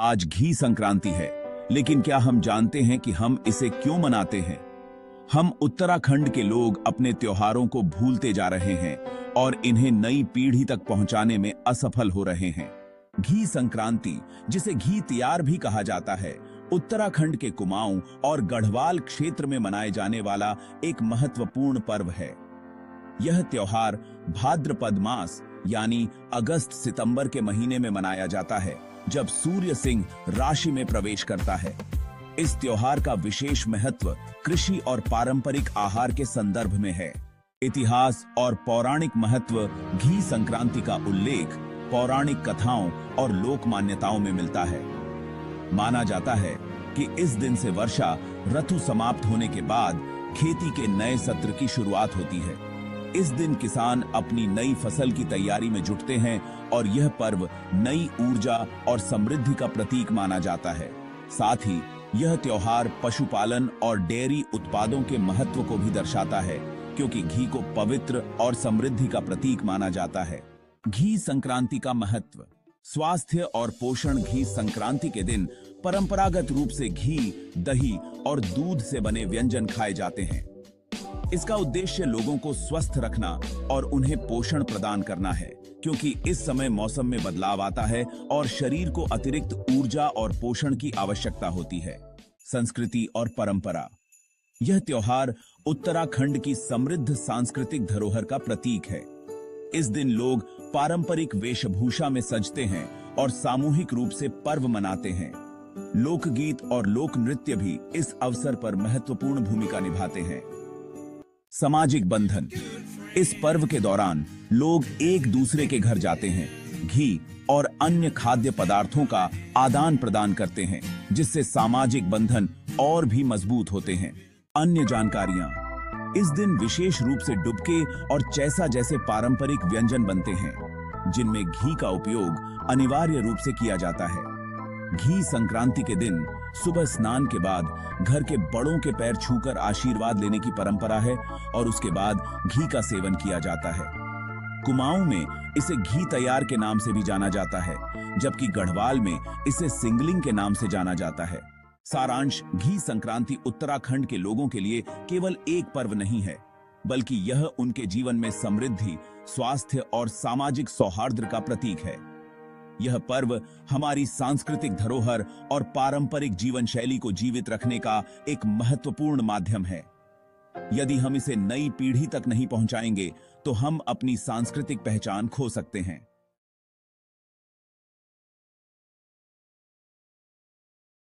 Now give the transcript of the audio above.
आज घी संक्रांति है, लेकिन क्या हम जानते हैं कि हम इसे क्यों मनाते हैं? हम उत्तराखंड के लोग अपने त्योहारों को भूलते जा रहे हैं और इन्हें नई पीढ़ी तक पहुंचाने में असफल हो रहे हैं। घी संक्रांति, जिसे घी त्यार भी कहा जाता है, उत्तराखंड के कुमाऊं और गढ़वाल क्षेत्र में मनाए जाने वाला एक महत्वपूर्ण पर्व है। यह त्योहार भाद्रपद मास यानी अगस्त सितंबर के महीने में मनाया जाता है, जब सूर्य सिंह राशि में प्रवेश करता है। इस त्योहार का विशेष महत्व कृषि और पारंपरिक आहार के संदर्भ में है। इतिहास और पौराणिक महत्व घी संक्रांति का उल्लेख पौराणिक कथाओं और लोक मान्यताओं में मिलता है। माना जाता है कि इस दिन से वर्षा ऋतु समाप्त होने के बाद खेती के नए सत्र की शुरुआत होती है। इस दिन किसान अपनी नई फसल की तैयारी में जुटते हैं और यह पर्व नई ऊर्जा और समृद्धि का प्रतीक माना जाता है। साथ ही यह त्योहार पशुपालन और डेयरी उत्पादों के महत्व को भी दर्शाता है, क्योंकि घी को पवित्र और समृद्धि का प्रतीक माना जाता है। घी संक्रांति का महत्व। स्वास्थ्य और पोषण। घी संक्रांति के दिन परंपरागत रूप से घी, दही और दूध से बने व्यंजन खाए जाते हैं। इसका उद्देश्य लोगों को स्वस्थ रखना और उन्हें पोषण प्रदान करना है, क्योंकि इस समय मौसम में बदलाव आता है और शरीर को अतिरिक्त ऊर्जा और पोषण की आवश्यकता होती है। संस्कृति और परंपरा। यह त्योहार उत्तराखंड की समृद्ध सांस्कृतिक धरोहर का प्रतीक है। इस दिन लोग पारंपरिक वेशभूषा में सजते हैं और सामूहिक रूप से पर्व मनाते हैं। लोकगीत और लोक नृत्य भी इस अवसर पर महत्वपूर्ण भूमिका निभाते हैं। सामाजिक बंधन। इस पर्व के दौरान लोग एक दूसरे के घर जाते हैं, घी और अन्य खाद्य पदार्थों का आदान प्रदान करते हैं, जिससे सामाजिक बंधन और भी मजबूत होते हैं। अन्य जानकारियां। इस दिन विशेष रूप से डुबके और चैसा जैसे पारंपरिक व्यंजन बनते हैं, जिनमें घी का उपयोग अनिवार्य रूप से किया जाता है। घी संक्रांति के दिन सुबह स्नान के बाद घर के बड़ों के पैर छूकर आशीर्वाद लेने की परंपरा है और उसके बाद घी का सेवन किया जाता है। कुमाऊं में इसे घी तैयार के नाम से भी जाना जाता है, जबकि गढ़वाल में इसे सिंगलिंग के नाम से जाना जाता है। सारांश। घी संक्रांति उत्तराखंड के लोगों के लिए केवल एक पर्व नहीं है, बल्कि यह उनके जीवन में समृद्धि, स्वास्थ्य और सामाजिक सौहार्द का प्रतीक है। यह पर्व हमारी सांस्कृतिक धरोहर और पारंपरिक जीवन शैली को जीवित रखने का एक महत्वपूर्ण माध्यम है। यदि हम इसे नई पीढ़ी तक नहीं पहुंचाएंगे, तो हम अपनी सांस्कृतिक पहचान खो सकते हैं।